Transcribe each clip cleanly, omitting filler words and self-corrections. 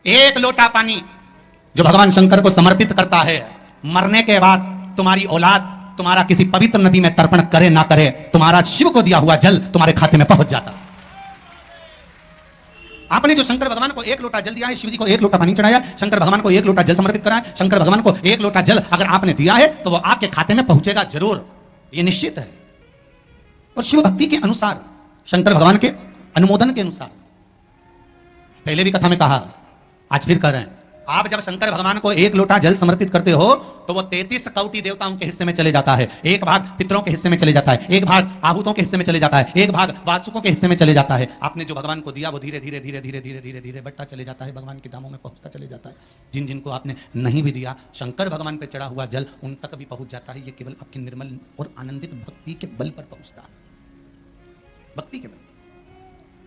एक लोटा पानी जो भगवान शंकर को समर्पित करता है, मरने के बाद तुम्हारी औलाद तुम्हारा किसी पवित्र नदी में तर्पण करे ना करे, तुम्हारा शिव को दिया हुआ जल तुम्हारे खाते में पहुंच जाता। आपने जो शंकर भगवान को एक लोटा जल दिया है, शिव जी को एक लोटा पानी चढ़ाया, शंकर भगवान को एक लोटा जल समर्पित करा है, शंकर भगवान को एक लोटा जल अगर आपने दिया है तो वो आपके खाते में पहुंचेगा जरूर, ये निश्चित है। और शिव भक्ति के अनुसार, शंकर भगवान के अनुमोदन के अनुसार, पहले भी कथा में कहा, आज फिर कह रहे हैं, आप जब शंकर भगवान को एक लोटा जल समर्पित करते हो तो वो 33 कौटि देवताओं के हिस्से में चले जाता है, एक भाग पितरों के हिस्से में चले जाता है, एक भाग आहूतों के हिस्से में चले जाता है, एक भाग वाचकों के हिस्से में चले जाता है। आपने जो भगवान को दिया वो धीरे धीरे धीरे धीरे धीरे धीरे धीरे बढ़ता चले जाता है, भगवान के धामों में पहुंचता चले जाता है। जिन जिनको आपने नहीं भी दिया, शंकर भगवान पे चढ़ा हुआ जल उन तक भी पहुंच जाता है। ये केवल आपकी निर्मल और आनंदित भक्ति के बल पर पहुंचता है, भक्ति के बल।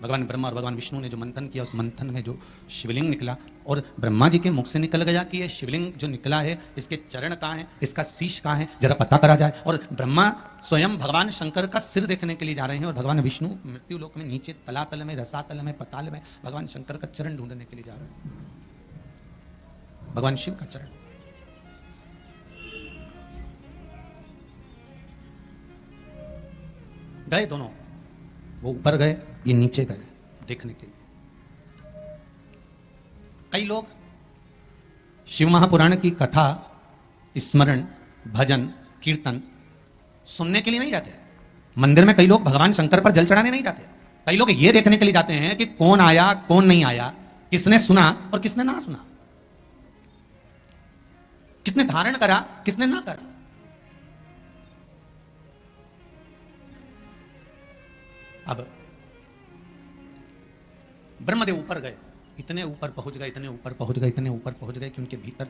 भगवान ब्रह्मा और भगवान विष्णु ने जो मंथन किया, उस मंथन में जो शिवलिंग निकला और ब्रह्मा जी के मुख से निकल गया कि ये शिवलिंग जो निकला है इसके चरण कहाँ हैं, इसका शीश कहाँ है, जरा पता करा जाए। और ब्रह्मा स्वयं भगवान शंकर का सिर देखने के लिए जा रहे हैं और भगवान विष्णु मृत्यु लोक में नीचे तलातल में, रसातल में, पताल में भगवान शंकर का चरण ढूंढने के लिए जा रहे हैं, भगवान शिव का चरण। गए दोनों, वो ऊपर गए, ये नीचे गए देखने के लिए। कई लोग शिव महापुराण की कथा, स्मरण, भजन, कीर्तन सुनने के लिए नहीं जाते। मंदिर में कई लोग भगवान शंकर पर जल चढ़ाने नहीं जाते, कई लोग ये देखने के लिए जाते हैं कि कौन आया कौन नहीं आया, किसने सुना और किसने ना सुना, किसने धारण करा किसने ना करा। अब ब्रह्मदेव ऊपर गए, इतने ऊपर पहुंच गए, इतने ऊपर पहुंच गए, इतने ऊपर पहुंच गए कि उनके भीतर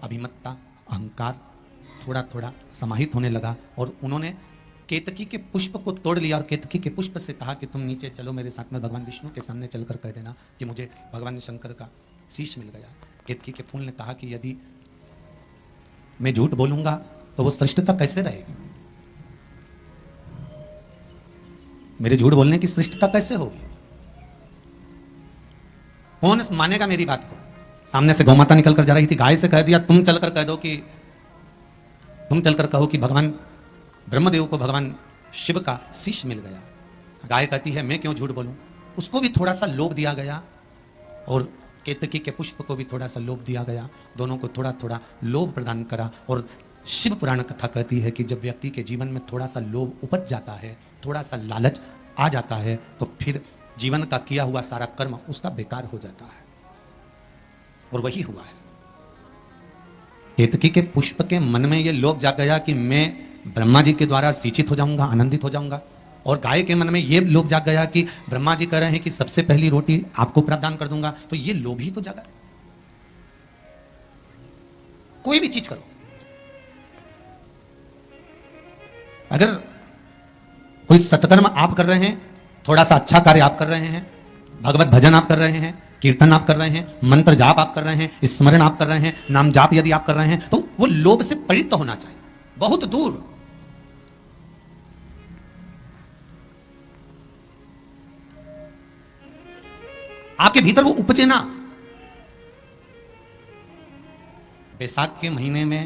अभिमत्ता, अहंकार थोड़ा थोड़ा समाहित होने लगा और उन्होंने केतकी के पुष्प को तोड़ लिया और केतकी के पुष्प से कहा कि तुम नीचे चलो मेरे साथ में, भगवान विष्णु के सामने चलकर कह देना कि मुझे भगवान शंकर का शीश मिल गया। केतकी के फूल ने कहा कि यदि मैं झूठ बोलूंगा तो वो श्रेष्ठता कैसे रहेगी, मेरे झूठ बोलने की श्रेष्ठता कैसे होगी, कौन मानेगा मेरी बात को। सामने से गौमाता निकल कर जा रही थी, गाय से कह दिया तुम चलकर कह दो कि तुम चलकर कहो कि भगवान ब्रह्मदेव को भगवान शिव का शीश मिल गया। गाय कहती है मैं क्यों झूठ बोलूं। उसको भी थोड़ा सा लोभ दिया गया और केतकी के पुष्प को भी थोड़ा सा लोभ दिया गया, दोनों को थोड़ा थोड़ा लोभ प्रदान करा। और शिव पुराण कथा कहती है कि जब व्यक्ति के जीवन में थोड़ा सा लोभ उपज जाता है, थोड़ा सा लालच आ जाता है, तो फिर जीवन का किया हुआ सारा कर्म उसका बेकार हो जाता है। और वही हुआ है। केतकी के पुष्प के मन में यह लोभ जाग गया कि मैं ब्रह्मा जी के द्वारा सिंचित हो जाऊंगा, आनंदित हो जाऊंगा। और गाय के मन में यह लोभ जाग गया कि ब्रह्मा जी कह रहे हैं कि सबसे पहली रोटी आपको प्रदान कर दूंगा, तो ये लोभ ही तो जागा। कोई भी चीज करो, अगर कोई सत्कर्म आप कर रहे हैं, थोड़ा सा अच्छा कार्य आप कर रहे हैं, भगवत भजन आप कर रहे हैं, कीर्तन आप कर रहे हैं, मंत्र जाप आप कर रहे हैं, स्मरण आप कर रहे हैं, नाम जाप यदि आप कर रहे हैं, तो वो लोभ से पवित्र होना चाहिए, बहुत दूर। आपके भीतर वो उपजे ना। बैसाख के महीने में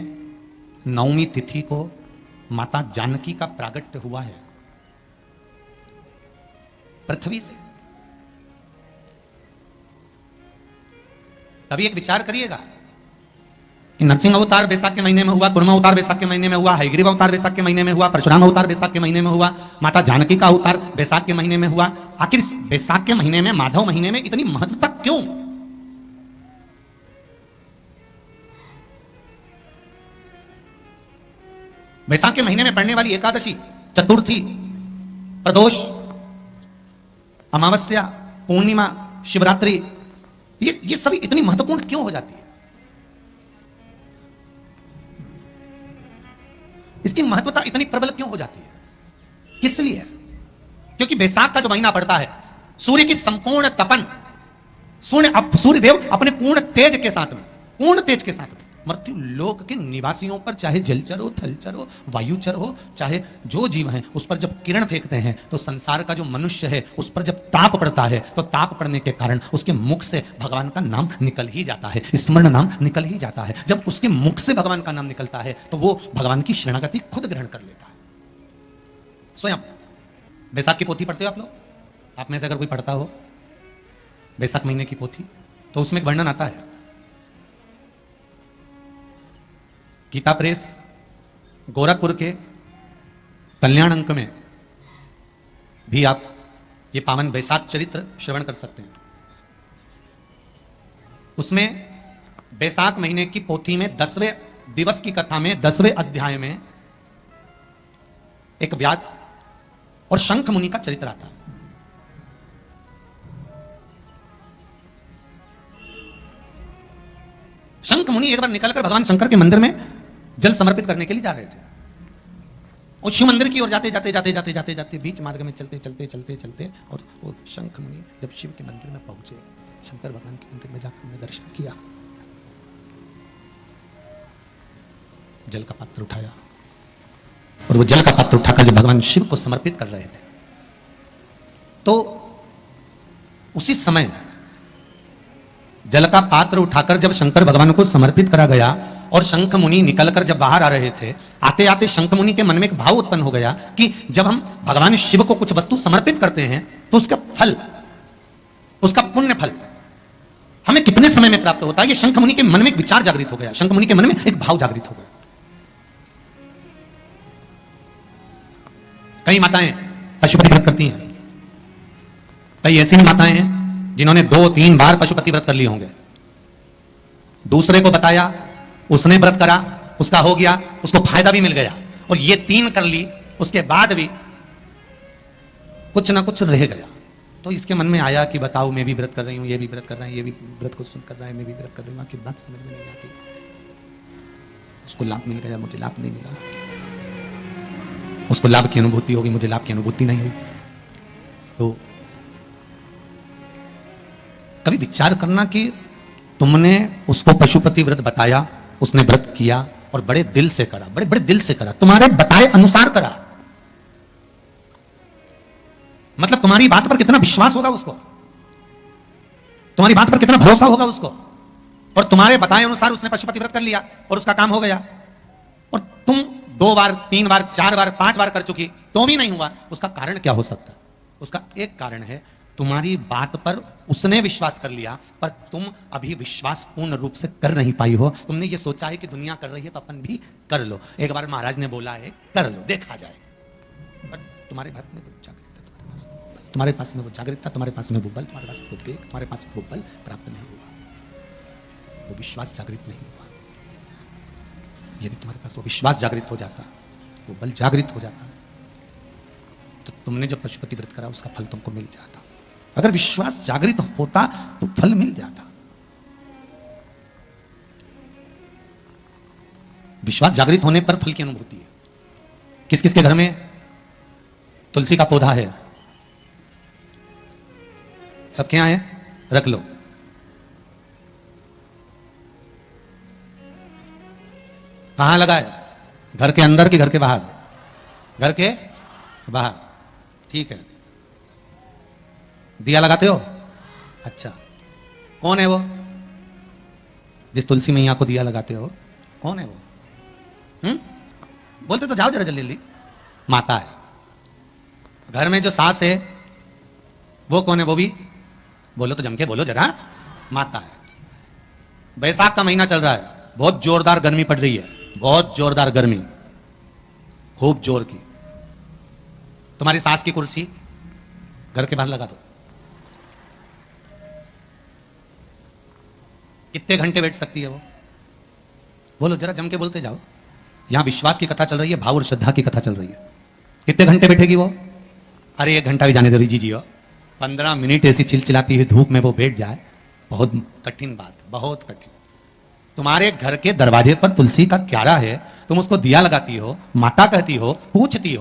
नवमी तिथि को माता जानकी का प्रागट्य हुआ है पृथ्वी से। कभी एक विचार करिएगा कि नरसिंह अवतार बैसाख के महीने में हुआ, कुर्मा अवतार बैसाख के महीने में हुआ, हयग्रीव अवतार बैसाख के महीने में हुआ, परशुराम अवतार बैसाख के महीने में हुआ, माता जानकी का अवतार बैसाख के महीने में हुआ। आखिर बैसाख के महीने में, माधव महीने में इतनी महत्वता क्यों? बैसाख के महीने में पड़ने वाली एकादशी, चतुर्थी, प्रदोष, अमावस्या, पूर्णिमा, शिवरात्रि, ये सभी इतनी महत्वपूर्ण क्यों हो जाती है? इसकी महत्वता इतनी प्रबल क्यों हो जाती है? किस लिए? क्योंकि बैसाख का जो महीना पड़ता है, सूर्य की संपूर्ण तपन, सूर्य देव अपने पूर्ण तेज के साथ में, पूर्ण तेज के साथ में मृत्यु लोक के निवासियों पर, चाहे जलचर हो, थलचर हो, वायुचर हो, चाहे जो जीव हैं, उस पर जब किरण फेंकते हैं तो संसार का जो मनुष्य है उस पर जब ताप पड़ता है तो ताप पड़ने के कारण उसके मुख से भगवान का नाम निकल ही जाता है, स्मरण नाम निकल ही जाता है। जब उसके मुख से भगवान का नाम निकलता है तो वो भगवान की शरणागति खुद ग्रहण कर लेता है स्वयं। बैसाख की पोथी पढ़ते हो आप लोग? आप में से अगर कोई पढ़ता हो बैसाख महीने की पोथी, तो उसमें एक वर्णन आता है। गीता प्रेस गोरखपुर के कल्याण अंक में भी आप ये पावन बैसाख चरित्र श्रवण कर सकते हैं। उसमें बैसाख महीने की पोथी में 10वें दिवस की कथा में 10वें अध्याय में एक व्याध और शंख मुनि का चरित्र आता है। शंख मुनि एक बार निकलकर भगवान शंकर के मंदिर में जल समर्पित करने के लिए जा रहे थे और शिव मंदिर की ओर जाते जाते जाते जाते जाते जाते बीच मार्ग में चलते चलते चलते चलते और वो शंख मुनि जब शिव के मंदिर में पहुंचे, शंकर भगवान के मंदिर में जाकर उन्हें दर्शन किया, जल का पात्र उठाया और वो जल का पात्र उठाकर जब भगवान शिव को समर्पित कर रहे थे तो उसी समय जल का पात्र उठाकर जब शंकर भगवान को समर्पित करा गया और शंख मुनि निकलकर जब बाहर आ रहे थे, आते आते शंख मुनि के मन में एक भाव उत्पन्न हो गया कि जब हम भगवान शिव को कुछ वस्तु समर्पित करते हैं तो उसका फल, उसका पुण्य फल हमें कितने समय में प्राप्त होता है। ये शंख मुनि के मन में एक विचार जागृत हो गया, शंख मुनि के मन में एक भाव जागृत हो गया। कई माताएं पशुपति व्रत करती हैं, कई ऐसी माताएं हैं जिन्होंने 2-3 बार पशुपति व्रत कर लिए होंगे। दूसरे को बताया, उसने व्रत करा, उसका हो गया, उसको फायदा भी मिल गया, और ये 3 कर ली, उसके बाद भी कुछ ना कुछ रह गया। तो इसके मन में आया कि बताओ, मैं भी व्रत कर रही हूं, ये भी व्रत कर रहा है, ये भी व्रत को सुन कर रहा है, मैं भी व्रत कर रही हूं, आपकी बात समझ में नहीं आती। उसको लाभ मिल गया, मुझे लाभ नहीं मिला। उसको लाभ की अनुभूति होगी, मुझे लाभ की अनुभूति नहीं हुई। तो कभी विचार करना कि तुमने उसको पशुपति व्रत बताया, उसने व्रत किया और बड़े दिल से करा, बड़े बड़े दिल से करा, तुम्हारे बताए अनुसार करा। मतलब तुम्हारी बात पर कितना विश्वास होगा उसको, तुम्हारी बात पर कितना भरोसा होगा उसको, और तुम्हारे बताए अनुसार उसने पशुपति व्रत कर लिया और उसका काम हो गया। और तुम 2 बार, 3 बार, 4 बार, 5 बार कर चुकी तो भी नहीं हुआ। उसका कारण क्या हो सकता है? उसका एक कारण है, तुम्हारी बात पर उसने विश्वास कर लिया पर तुम अभी विश्वास पूर्ण रूप से कर नहीं पाई हो। तुमने ये सोचा है कि दुनिया कर रही है तो अपन भी कर लो। एक बार महाराज ने बोला है कर लो, देखा जाए। पर तुम्हारे भारत में वो जागृत, तुम्हारे पास में वो जागृत था, तुम्हारे पास में वो बल, तुम्हारे पास में वो वेग, तुम्हारे पास में वो बल प्राप्त नहीं हुआ, वो विश्वास जागृत नहीं हुआ। यदि तुम्हारे पास वो विश्वास जागृत हो जाता, वो बल जागृत हो जाता, तो तुमने जो पशुपति व्रत करा उसका फल तुमको मिल जाता। अगर विश्वास जागृत होता तो फल मिल जाता। विश्वास जागृत होने पर फल की अनुभूति है। किस किस के घर में तुलसी का पौधा है? सबके यहां है? रख लो। कहां लगा है? घर के अंदर कि घर के बाहर? घर के बाहर। ठीक है। दिया लगाते हो? अच्छा। कौन है वो जिस तुलसी मैया को दिया लगाते हो? कौन है वो? बोलते तो जाओ जरा जल्दी जल्दी। माता है। घर में जो सास है वो कौन है? वो भी बोलो तो जम के बोलो जरा। माता है। बैसाख का महीना चल रहा है, बहुत जोरदार गर्मी पड़ रही है, बहुत जोरदार गर्मी, खूब जोर की। तुम्हारी सास की कुर्सी घर के बाहर लगा दो। कितने घंटे बैठ सकती है वो? बोलो जरा, जम के बोलते जाओ। यहां विश्वास की कथा चल रही है, भाव और श्रद्धा की कथा चल रही है। कितने घंटे बैठेगी वो? अरे 1 घंटा भी जाने दो जी। 15 मिनट ऐसी चिलचिलाती हुई धूप में वो बैठ जाए, बहुत कठिन बात, बहुत कठिन। तुम्हारे घर के दरवाजे पर तुलसी का क्यारा है, तुम उसको दिया लगाती हो, माता कहती हो, पूजती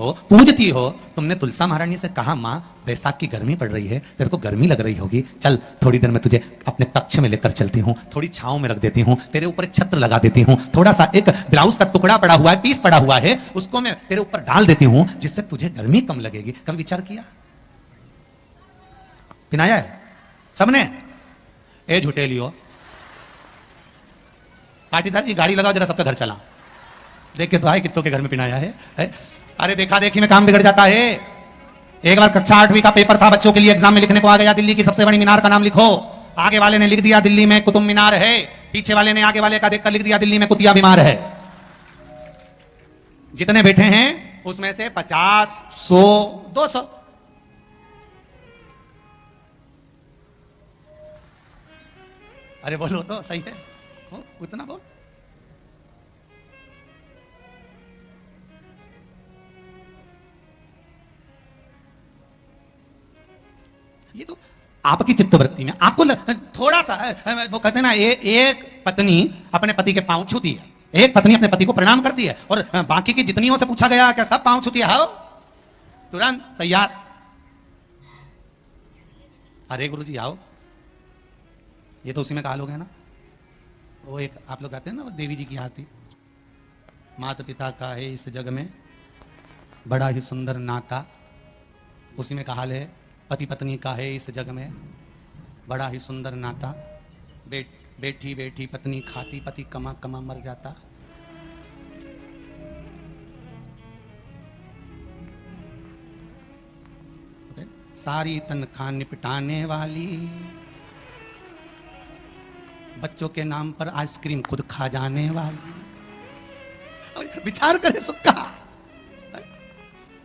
हो। तुमने तुलसा महारानी से कहा, माँ बैसाख की गर्मी पड़ रही है, तेरे को गर्मी लग रही होगी, चल थोड़ी देर में तुझे अपने कक्ष में लेकर चलती हूँ, थोड़ी छांव में रख देती हूँ, तेरे ऊपर एक छत्र लगा देती हूँ, थोड़ा सा एक ब्लाउज का टुकड़ा पड़ा हुआ है, पीस पड़ा हुआ है, उसको मैं तेरे ऊपर डाल देती हूँ, जिससे तुझे गर्मी कम लगेगी। कभी विचार किया? पिनाया है सबने? ए झूठे लियो, पाटीदार जी गाड़ी लगाओ जरा, सबका घर चला, देख के तो आए कितनों के घर में पिनाया है? अरे देखा देखी में काम बिगड़ जाता है। एक बार कक्षा 8वीं का पेपर था, बच्चों के लिए एग्जाम में लिखने को आ गया, दिल्ली की सबसे बड़ी मीनार का नाम लिखो। आगे वाले ने लिख दिया दिल्ली में कुतुब मीनार है, पीछे वाले ने आगे वाले का देखकर लिख दिया दिल्ली में कुतिया बीमार है। जितने बैठे हैं उसमें से 50, 100, 200 अरे बोलो तो सही है, उतना बोल। ये तो आपकी चित्तवृत्ति में आपको थोड़ा सा वो कहते हैं ना, एक पत्नी अपने पति के पांव छूती है, एक पत्नी अपने पति को प्रणाम करती है, और बाकी की जितनियों से पूछा गया क्या सब पांव छूती है? हाँ, तुरंत तैयार। अरे गुरु जी आओ, ये तो उसी में कहा लोग है ना, वो एक आप लोग गाते हैं ना, वो देवी जी की आरती, माता पिता का है इस जग में बड़ा ही सुंदर नाता, उसी में कहा है पति पत्नी का है इस जग में बड़ा ही सुंदर नाता, बेटी बेटी पत्नी खाती, पति कमा कमा मर जाता। सारी तनख्वाह निपटाने वाली, बच्चों के नाम पर आइसक्रीम खुद खा जाने वाली। विचार करें सबका।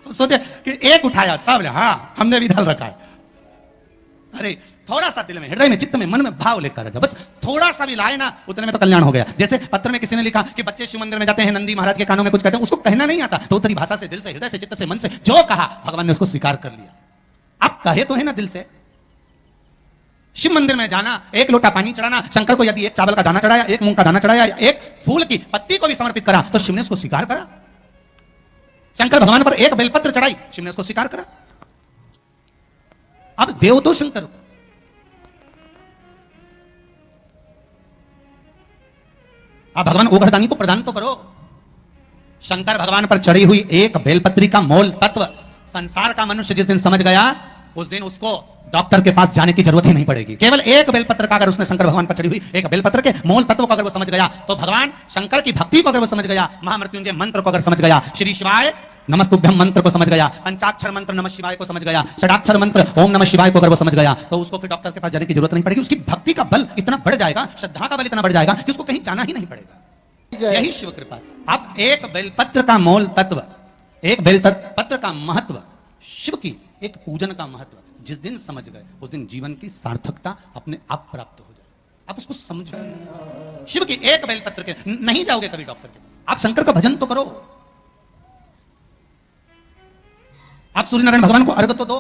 सोचे कि एक उठाया सब ने, हाँ हमने भी डाल रखा है। अरे थोड़ा सा दिल में, हृदय में, चित्त में, मन में भाव लेकर जा, बस थोड़ा सा भी लाए ना, उतने में तो कल्याण हो गया। जैसे पत्र में किसी ने लिखा कि बच्चे शिव मंदिर में जाते हैं, नंदी महाराज के कानों में कुछ कहते हैं, उसको कहना नहीं आता, तो तेरी भाषा से, दिल से, हृदय से, चित्त से, मन से जो कहा भगवान ने उसको स्वीकार कर लिया। आप कहे तो है ना दिल से। शिव मंदिर में जाना, एक लोटा पानी चढ़ाना, शंकर को यदि एक चावल का दाना चढ़ाया, एक मूंग का दाना चढ़ाया, एक फूल की पत्ती को भी समर्पित करा, तो शिव ने उसको स्वीकार करा। शंकर भगवान पर एक बेलपत्र चढ़ाई, शिव ने उसको स्वीकार करा। अब देव तो शंकर को, अब भगवान ओघरदानी को प्रदान तो करो। शंकर भगवान पर चढ़ी हुई एक बेलपत्री का मोल तत्व संसार का मनुष्य जिस दिन समझ गया, उस दिन उसको डॉक्टर के पास जाने की जरूरत ही नहीं पड़ेगी। केवल एक बेलपत्र का अगर उसने शंकर भगवान पर चढ़ी हुई एक बेलपत्र के मोल तत्व को अगर वो समझ गया, तो भगवान शंकर की भक्ति को अगर वो समझ गया, महामृत्युंजय मंत्र को अगर समझ गया, श्री शिवाय नमस्तुभ्यम मंत्र को समझ गया, पंचाक्षर मंत्र नमः शिवाय को समझ गया, षडाक्षर मंत्र ओम नमः शिवाय को अगर वो समझ गया, तो उसको फिर डॉक्टर के पास जाने की जरूरत नहीं पड़ेगी। उसकी भक्ति का बल इतना बढ़ जाएगा, श्रद्धा का बल इतना बढ़ जाएगा कि उसको कहीं जाना ही नहीं पड़ेगा। यही शिव कृपा। अब एक बेलपत्र का मोल तत्व, एक बेलपत्र का महत्व, शिव की एक पूजन का महत्व जिस दिन समझ गए, उस दिन जीवन की सार्थकता अपने आप प्राप्त हो जाए। आप उसको समझो। शिव की एक बेलपत्र के नहीं जाओगे कभी डॉक्टर के पास, आप शंकर का भजन तो करो, आप सूर्य नारायण भगवान को अर्घ तो दो,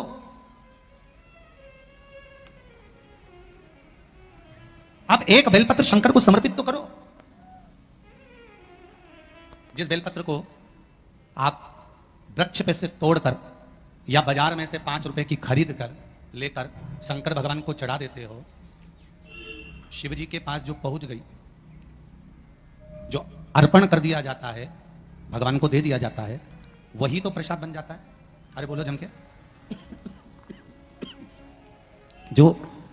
आप एक बेलपत्र शंकर को समर्पित तो करो। जिस बेलपत्र को आप वृक्ष पे से तोड़कर या बाजार में से 5 रुपए की खरीद कर लेकर शंकर भगवान को चढ़ा देते हो, शिव जी के पास जो पहुंच गई, जो अर्पण कर दिया जाता है, भगवान को दे दिया जाता है, वही तो प्रसाद बन जाता है। अरे बोलो जम के। जो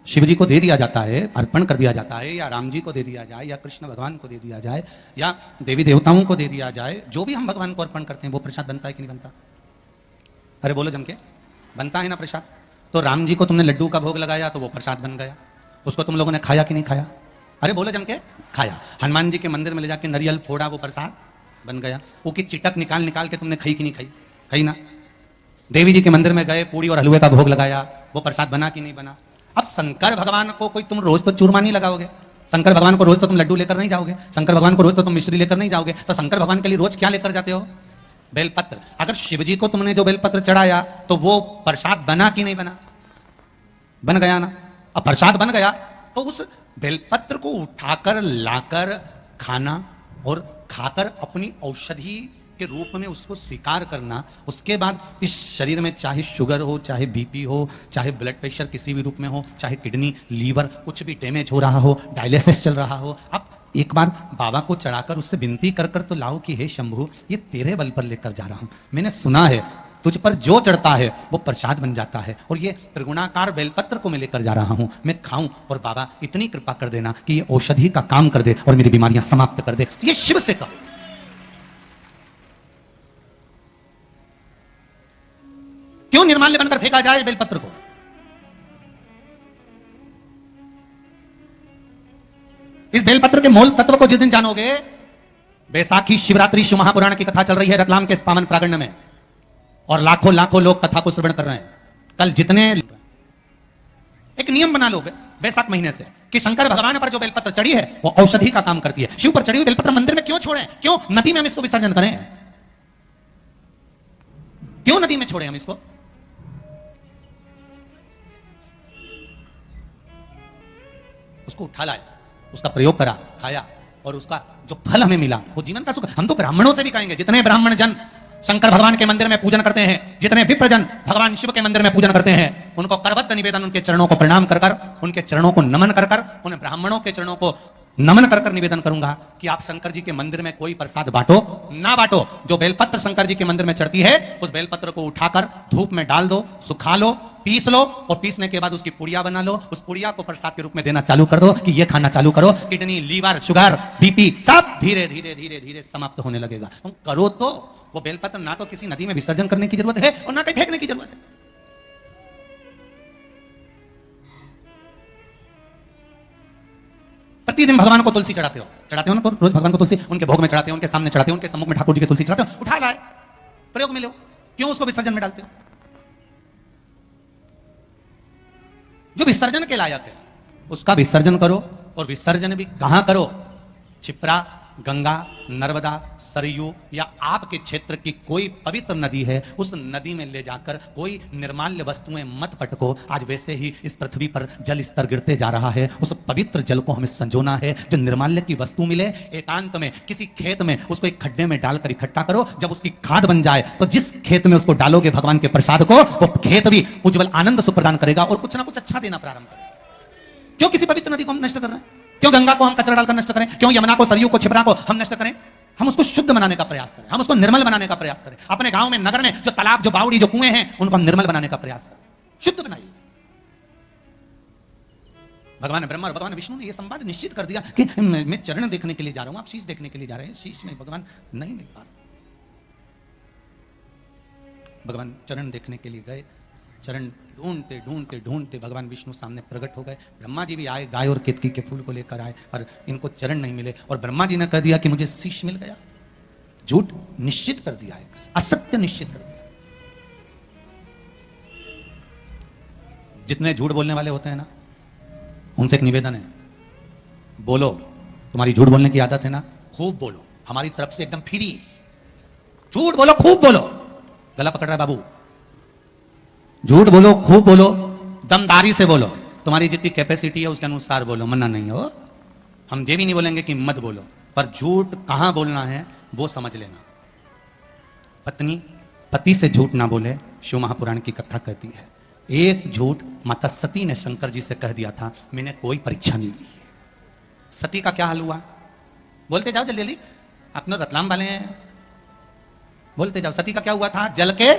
शिव जी को दे दिया जाता है, अर्पण कर दिया जाता है, या राम जी को दे दिया जाए, या कृष्ण भगवान को दे दिया जाए, या देवी देवताओं को दे दिया जाए, जो भी हम भगवान को अर्पण करते हैं वो प्रसाद बनता है कि नहीं बनता? अरे बोलो जम के, बनता है ना प्रसाद। तो राम जी को तुमने लड्डू का भोग लगाया तो वो प्रसाद बन गया, उसको तुम लोगों ने खाया कि नहीं खाया? अरे बोलो जम के, खाया। हनुमान जी के मंदिर में ले जाके नारियल फोड़ा, वो प्रसाद बन गया। वो की चिटक निकाल निकाल के तुमने खाई कि नहीं खाई? खाई ना। देवी जी के मंदिर में गए, पूड़ी और हलवे का भोग लगाया, वो प्रसाद बना कि नहीं बना? अब शंकर भगवान को कोई तुम रोज तो चूरमा नहीं लगाओगे, शंकर भगवान को रोज तो तुम लड्डू लेकर नहीं जाओगे, शंकर भगवान को रोज तो तुम मिश्री लेकर नहीं जाओगे, तो शंकर भगवान के लिए रोज क्या लेकर जाते हो? बेलपत्र। अगर शिव जी को तुमने जो बेलपत्र चढ़ाया तो वो प्रसाद बना कि नहीं बना? बन गया ना। अब प्रसाद बन गया तो उस बेलपत्र को उठाकर लाकर खाना और खाकर अपनी औषधि के रूप में उसको स्वीकार करना, उसके बाद इस शरीर में चाहे शुगर हो, चाहे बीपी हो, चाहे ब्लड प्रेशर किसी भी रूप में हो, चाहे किडनी लीवर कुछ भी डैमेज हो रहा हो, डायलिसिस चल रहा हो, अब एक बार बाबा को चढ़ाकर उससे विनती कर कर तो लाओ कि हे शंभु, ये तेरे बल पर लेकर जा रहा हूं, मैंने सुना है तुझ पर जो चढ़ता है वो प्रसाद बन जाता है, और ये त्रिगुणाकार बेलपत्र को मैं लेकर जा रहा हूं, मैं खाऊं और बाबा इतनी कृपा कर देना कि ये औषधि का काम कर दे और मेरी बीमारियां समाप्त कर दे। ये शिव से कहो। क्यों निर्माल्य बनकर फेंका जाए बेलपत्र को? इस बेलपत्र के मूल तत्व को जिस दिन जानोगे, बैसाखी शिवरात्रि शिव महापुराण की कथा चल रही है रतलाम के इस पावन प्रांगण में, और लाखों लाखों लोग कथा को श्रवण कर रहे हैं। कल जितने, एक नियम बना लो बैसाख महीने से कि शंकर भगवान पर जो बेलपत्र चढ़ी है वो औषधि का काम करती है। शिव पर चढ़ी हुई बेलपत्र मंदिर में क्यों छोड़ें? क्यों नदी में हम इसको विसर्जन करें? क्यों नदी में छोड़ें हम इसको? उसको उठा लाए, उसका प्रयोग करा, खाया, और उसका जो फल हमें मिला वो जीवन का सुख। हम तो ब्राह्मणों से भी कहेंगे, जितने ब्राह्मण जन शंकर भगवान के मंदिर में पूजन करते हैं, जितने विप्रजन भगवान शिव के मंदिर में पूजन करते हैं, उनको करबद्ध निवेदन, उनके चरणों को प्रणाम कर कर, उनके चरणों को नमन कर कर, उन ब्राह्मणों के चरणों को नमन कर कर निवेदन करूंगा कि आप शंकर जी के मंदिर में कोई प्रसाद बांटो ना बांटो, जो बेलपत्र शंकर जी के मंदिर में चढ़ती है उस बेलपत्र को उठाकर धूप में डाल दो, सुखा लो, पीस लो, और पीसने के बाद उसकी पुड़िया बना लो, उस पुड़िया को प्रसाद के रूप में देना चालू कर दो कि ये खाना चालू करो, किडनी लीवर शुगर बीपी सब धीरे धीरे धीरे धीरे समाप्त होने लगेगा। तुम करो तो वो बेलपत्र ना तो किसी नदी में विसर्जन करने की जरूरत है और ना कहीं फेंकने की जरूरत है। प्रतिदिन भगवान को तुलसी चढ़ाते हो ना, तो रोज भगवान को तुलसी उनके भोग में चढ़ाते हो, उनके सामने चढ़ाते हो, उनके सम्मुख में ठाकुर जी की तुलसी चढ़ाते हो, उठा लाए, प्रयोग में लो, क्यों उसको विसर्जन में डालते हो? जो विसर्जन के लायक है उसका विसर्जन करो, और विसर्जन भी कहां करो? छिप्रा, गंगा, नर्मदा, सरयू या आपके क्षेत्र की कोई पवित्र नदी है उस नदी में ले जाकर कोई निर्माल्य वस्तुएं मत पटको। आज वैसे ही इस पृथ्वी पर जल स्तर गिरते जा रहा है, उस पवित्र जल को हमें संजोना है। जो निर्माल्य की वस्तु मिले एकांत में किसी खेत में उसको एक खड्डे में डालकर इकट्ठा करो, जब उसकी खाद बन जाए तो जिस खेत में उसको डालोगे भगवान के प्रसाद को, वो खेत भी उज्जवल आनंद सुख प्रदान करेगा और कुछ ना कुछ अच्छा देना प्रारंभ करेगा। क्यों किसी पवित्र नदी को हम नष्ट कर रहे हैं? क्यों गंगा को हम कचरा डालकर नष्ट करें? क्यों यमुना को, सरयू को, छिपरा को हम नष्ट करें? हम उसको शुद्ध बनाने का प्रयास करें, हम उसको निर्मल बनाने का प्रयास करें। अपने गांव में, नगर में जो तालाब, जो बावड़ी, जो कुएं हैं उनको हम निर्मल बनाने का प्रयास करें, शुद्ध बनाइए। भगवान ब्रह्मा और भगवान विष्णु ने यह संवाद निश्चित कर दिया कि मैं चरण देखने के लिए जा रहा हूं, आप शीश देखने के लिए जा रहे हैं, शीश में भगवान नहीं मिल पा रहे। भगवान चरण देखने के लिए गए, चरण ढूंढते ढूंढते ढूंढते भगवान विष्णु सामने प्रकट हो गए। ब्रह्मा जी भी आए, गाय और केतकी के फूल को लेकर आए, पर इनको चरण नहीं मिले, और ब्रह्मा जी ने कह दिया कि मुझे शीश मिल गया। झूठ निश्चित कर दिया है, असत्य निश्चित कर दिया। जितने झूठ बोलने वाले होते हैं ना, उनसे एक निवेदन है, बोलो, तुम्हारी झूठ बोलने की आदत है ना, खूब बोलो, हमारी तरफ से एकदम फ्री, झूठ बोलो, खूब बोलो। गला पकड़ रहा है बाबू, झूठ बोलो, खूब बोलो, दमदारी से बोलो, तुम्हारी जितनी कैपेसिटी है उसके अनुसार बोलो, मना नहीं हो। हम ये भी नहीं बोलेंगे कि मत बोलो, पर झूठ कहां बोलना है वो समझ लेना। पत्नी पति से झूठ ना बोले, शिव महापुराण की कथा कहती है। एक झूठ माता सती ने शंकर जी से कह दिया था, मैंने कोई परीक्षा नहीं ली। सती का क्या हाल हुआ? बोलते जाओ जल्दी जल्दी, अपने रतलाम वाले हैं, बोलते जाओ। सती का क्या हुआ था? जल के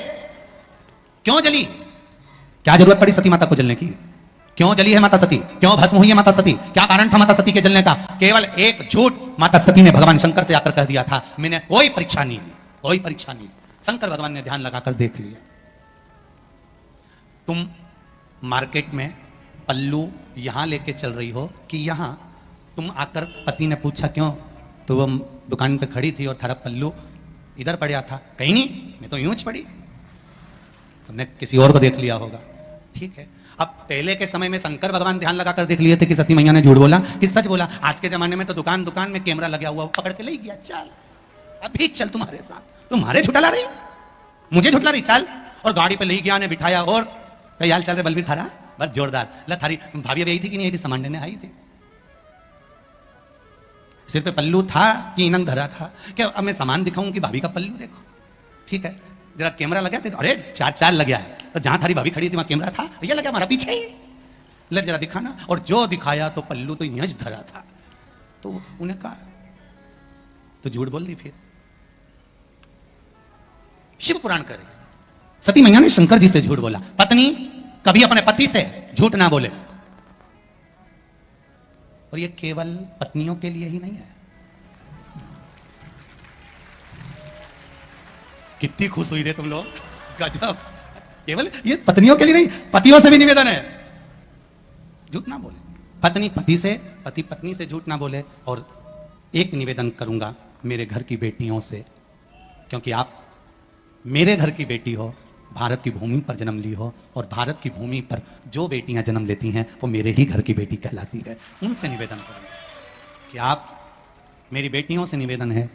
क्यों जली? क्या जरूरत पड़ी सती माता को जलने की? क्यों जली है माता सती? क्यों भस्म हुई है माता सती? क्या कारण था माता सती के जलने का? केवल एक झूठ माता सती ने भगवान शंकर से आकर कह दिया था, मैंने कोई परीक्षा नहीं ली, कोई परीक्षा नहीं ली। शंकर भगवान ने ध्यान लगाकर देख लिया। तुम मार्केट में पल्लू यहां लेके चल रही हो कि यहां? तुम आकर पति ने पूछा क्यों? तो वो दुकान पे खड़ी थी और थारा पल्लू इधर पड़ा था। कहीं नहीं, मैं तो यूं च पड़ी, तुमने किसी और को देख लिया होगा। ठीक है, अब पहले के समय में शंकर भगवान ध्यान लगाकर देख लिए थे कि सती मैया ने झूठ बोला कि सच बोला। आज के जमाने में तो दुकान दुकान में कैमरा लगा हुआ, पकड़ के ले गया, चल अभी चल तुम्हारे साथ, तुम्हारे झूठा रही, मुझे झूठला रही, चल। और गाड़ी पे ले गया ने बिठाया, और कई हाल चल रहे बलबीर थारा, बस जोरदार। ला थारी भाभी अभी आई थी कि नहीं आई थी? सामान लेने आई थी। सिर पे पल्लू था कि इनंग धरा था? क्या अब मैं सामान दिखाऊं कि भाभी का पल्लू देखो? ठीक है, जरा कैमरा लगा तो अरे चार चार लग गया है, तो जहां थारी भाभी खड़ी थी वहां कैमरा था, ये लगा हमारा पीछे ही, ले जरा दिखाना। और जो दिखाया तो पल्लू तो यंज धरा था। तो उन्हें कहा तो झूठ बोल दी। फिर शिव पुराण करे, सती मैया ने शंकर जी से झूठ बोला, पत्नी कभी अपने पति से झूठ ना बोले। और ये केवल पत्नियों के लिए ही नहीं है। कितनी खुश हुई रे तुम लोग, गजब। केवल ये पत्नियों के लिए नहीं, पतियों से भी निवेदन है, झूठ ना बोले। पत्नी पति से, पति पत्नी से झूठ ना बोले। और एक निवेदन करूंगा मेरे घर की बेटियों से, क्योंकि आप मेरे घर की बेटी हो, भारत की भूमि पर जन्म ली हो, और भारत की भूमि पर जो बेटियां जन्म लेती हैं वो मेरे ही घर की बेटी कहलाती है। उनसे निवेदन करूंगा कि आप, मेरी बेटियों से निवेदन है,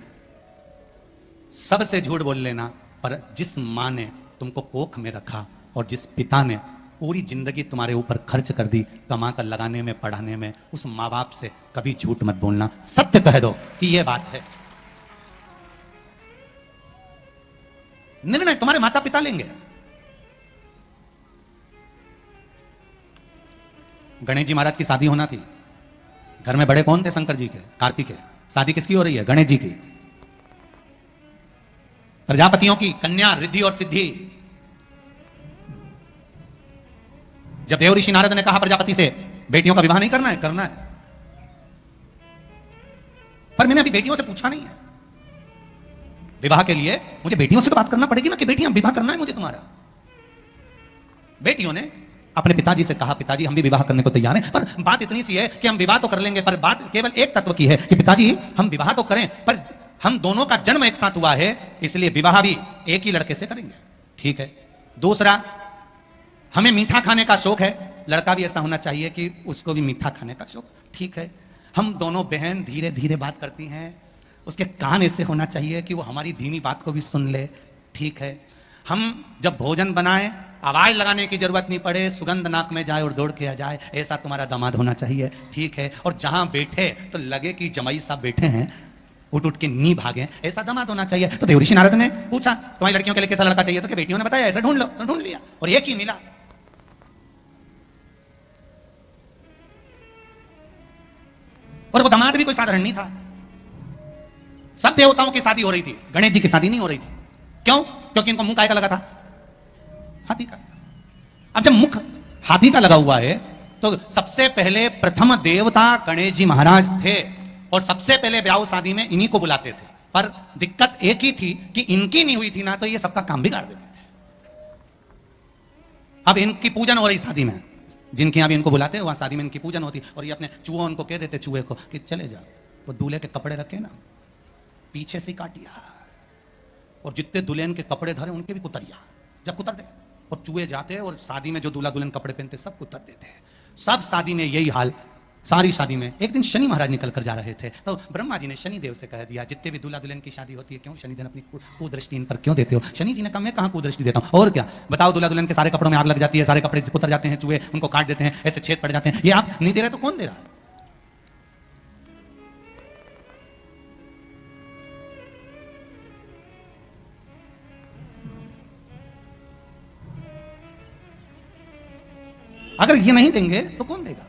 सबसे झूठ बोल लेना, पर जिस मां ने तुमको कोख में रखा और जिस पिता ने पूरी जिंदगी तुम्हारे ऊपर खर्च कर दी कमा कर लगाने में, पढ़ाने में, उस माँ बाप से कभी झूठ मत बोलना। सत्य कह दो कि यह बात है। निर्णय तुम्हारे माता पिता लेंगे। गणेश जी महाराज की शादी होना थी, घर में बड़े कौन थे? शंकर जी के, कार्तिक के। शादी किसकी हो रही है? गणेश जी की। प्रजापतियों की कन्या रिद्धि और सिद्धि। जब देव ऋषि नारद ने कहा प्रजापति से बेटियों का विवाह नहीं करना है, करना है, पर मैंने अभी बेटियों से पूछा नहीं है। विवाह के लिए मुझे बेटियों से तो बात करना पड़ेगी ना कि बेटियां विवाह करना है मुझे तुम्हारा। बेटियों ने अपने पिताजी से कहा, पिताजी हम भी विवाह करने को तैयार हैं, पर बात इतनी सी है कि हम विवाह तो कर लेंगे, पर बात केवल एक तत्व की है कि पिताजी हम विवाह तो करें, पर हम दोनों का जन्म एक साथ हुआ है, इसलिए विवाह भी एक ही लड़के से करेंगे। ठीक है। दूसरा, हमें मीठा खाने का शौक है, लड़का भी ऐसा होना चाहिए कि उसको भी मीठा खाने का शौक। ठीक है। हम दोनों बहन धीरे धीरे बात करती हैं, उसके कान ऐसे होना चाहिए कि वो हमारी धीमी बात को भी सुन ले। ठीक है। हम जब भोजन बनाएं आवाज लगाने की जरूरत नहीं पड़े, सुगंध नाक में जाए और दौड़ के आ जाए, ऐसा तुम्हारा दामाद होना चाहिए। ठीक है। और जहां बैठे तो लगे कि जमाई साहब बैठे हैं, उठ उठ के नी भागे, ऐसा दामाद होना चाहिए। तो देव ऋषि नारद ने पूछा तुम्हारी लड़कियों के लिए कैसा लड़का चाहिए, तो बेटियों ने बताया ऐसा ढूंढ लो, तो ढूंढ लिया और एक ही मिला। और वो दामाद भी कोई साधारण नहीं था। सब देवताओं की शादी हो रही थी, गणेश जी की शादी नहीं हो रही थी। क्यों? क्योंकि इनको मुंह काय का लगा था? हाथी का। अब जब मुख हाथी का लगा हुआ है तो सबसे पहले प्रथम देवता गणेश जी महाराज थे, और सबसे पहले ब्याह शादी में इन्हीं को बुलाते थे। पर दिक्कत एक ही थी कि इनकी नहीं हुई थी ना, तो ये सबका काम बिगाड़ देते थे। अब इनकी पूजन हो रही शादी में, जिनके यहां भी इनको बुलाते हैं वहां शादी में इनकी पूजन होती, और ये अपने चूहों उनको कह देते, चूहे को कि चले जाओ, वो दूल्हे के कपड़े रखे ना पीछे से ही काटिया, और जितने दुल्हन के कपड़े धरे उनके भी कुतरिया, जब कुतर दे। और चूहे जाते हैं और शादी में जो दूल्हा दुल्हन कपड़े पहनते सब कुतर देते हैं। सब शादी में यही हाल। सारी शादी में एक दिन शनि महाराज निकल कर जा रहे थे, तो ब्रह्मा जी ने शनि देव से कह दिया, जितने भी दूल्हा दुल्हन की शादी होती है, क्यों शनिदेव अपनी कुदृष्टि इन पर क्यों देते हो? शनि जी ने कहा मैं कहां कुदृष्टि देता हूं, और क्या बताओ, दूल्हा दुल्हन के सारे कपड़ों में आग लग जाती है, सारे कपड़े कुतर जाते हैं, चूहे उनको काट देते हैं, ऐसे छेद पड़ जाते हैं, ये आप नहीं दे रहे तो कौन दे रहा है? अगर ये नहीं देंगे तो कौन देगा?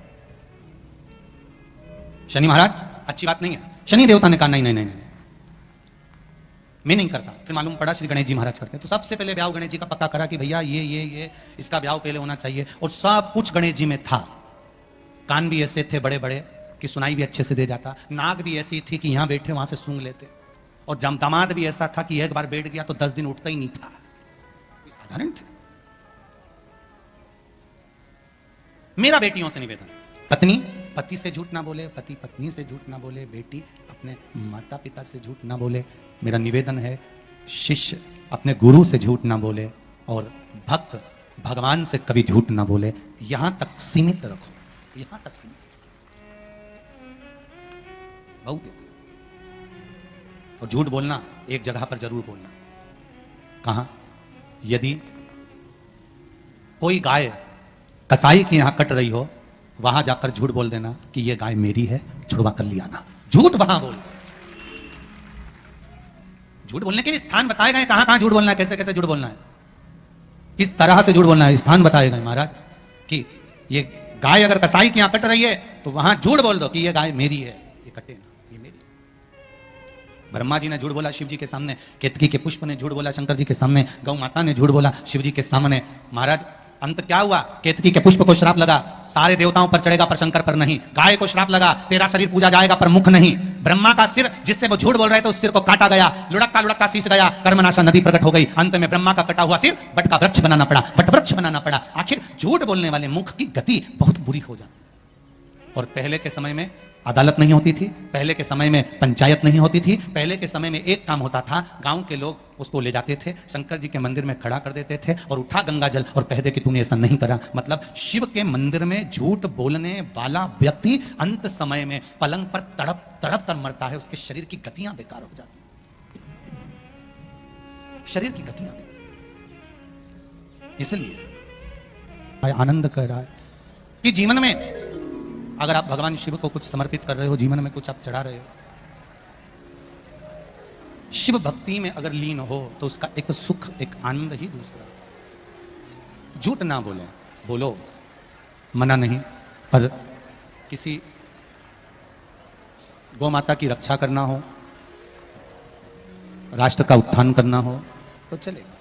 शनि महाराज अच्छी बात नहीं है। शनि देवता ने कहा नहीं नहीं नहीं नहीं, मैं नहीं करता। फिर मालूम पड़ा श्री गणेश जी महाराज करते। तो सबसे पहले ब्याह गणेश जी का पक्का करा कि भैया ये इसका ब्याह पहले होना चाहिए, और सब कुछ गणेश जी में था। कान भी ऐसे थे बड़े बड़े कि सुनाई भी अच्छे से दे जाता, नाक भी ऐसी थी कि यहां बैठे वहां से सूंघ लेते, और दामाद भी ऐसा था कि एक बार बैठ गया तो 10 दिन उठता ही नहीं था। साधारण थे। मेरा बेटियों से निवेदन, पत्नी पति से झूठ ना बोले, पति पत्नी से झूठ ना बोले, बेटी अपने माता पिता से झूठ ना बोले। मेरा निवेदन है शिष्य अपने गुरु से झूठ ना बोले, और भक्त भगवान से कभी झूठ ना बोले। यहां तक सीमित रखो, यहां तक सीमित। बहुत और झूठ बोलना एक जगह पर जरूर बोलना। कहां? यदि कोई गाय कसाई के यहां कट रही हो, वहां जाकर झूठ बोल देना कि यह गाय मेरी है, छुड़वा कर लिया ना। झूठ वहां बोल, झूठ बोलने के भी स्थान बताए गए, कहां कहां झूठ बोलना है, कैसे कैसे झूठ बोलना है, किस तरह से झूठ बोलना है, स्थान बताए गए महाराज। कि ये गाय अगर कसाई की यहां कट रही है तो वहां झूठ बोल दो कि ये गाय मेरी है, ये कटे ना, ये मेरी। ब्रह्मा जी ने झूठ बोला शिव जी के सामने, केतकी के पुष्प ने झूठ बोला शंकर जी के सामने, गौ माता ने झूठ बोला शिव जी के सामने। महाराज अंत क्या हुआ, केतकी के पुष्प को श्राप लगा, सारे देवताओं पर चढ़ेगा पर शंकर पर नहीं। गाय को श्राप लगा, तेरा शरीर पूजा जाएगा पर मुख नहीं। ब्रह्मा का सिर जिससे वो झूठ बोल रहे थे उस सिर को काटा गया, लुढ़कता लुढ़कता शीश गया, कर्मनाशा नदी प्रकट हो गई। अंत में ब्रह्मा का कटा हुआ सिर बट का वृक्ष बनाना पड़ा, बट वृक्ष बनाना पड़ा। आखिर झूठ बोलने वाले मुख की गति बहुत बुरी हो जाती है। और पहले के समय में अदालत नहीं होती थी, पहले के समय में पंचायत नहीं होती थी, पहले के समय में एक काम होता था, गांव के लोग उसको ले जाते थे, शंकर जी के मंदिर में खड़ा कर देते थे और उठा गंगा जल और कह दे कि तूने ऐसा नहीं करा। मतलब शिव के मंदिर में झूठ बोलने वाला व्यक्ति अंत समय में पलंग पर तड़प तड़प कर मरता है, उसके शरीर की गतियां बेकार हो जाती हैं, शरीर की गतियां। इसलिए आनंद कह रहा है कि जीवन में अगर आप भगवान शिव को कुछ समर्पित कर रहे हो, जीवन में कुछ आप चढ़ा रहे हो, शिव भक्ति में अगर लीन हो तो उसका एक सुख, एक आनंद ही दूसरा। झूठ ना बोले, बोलो, मना नहीं, पर किसी गौ माता की रक्षा करना हो, राष्ट्र का उत्थान करना हो तो चलेगा।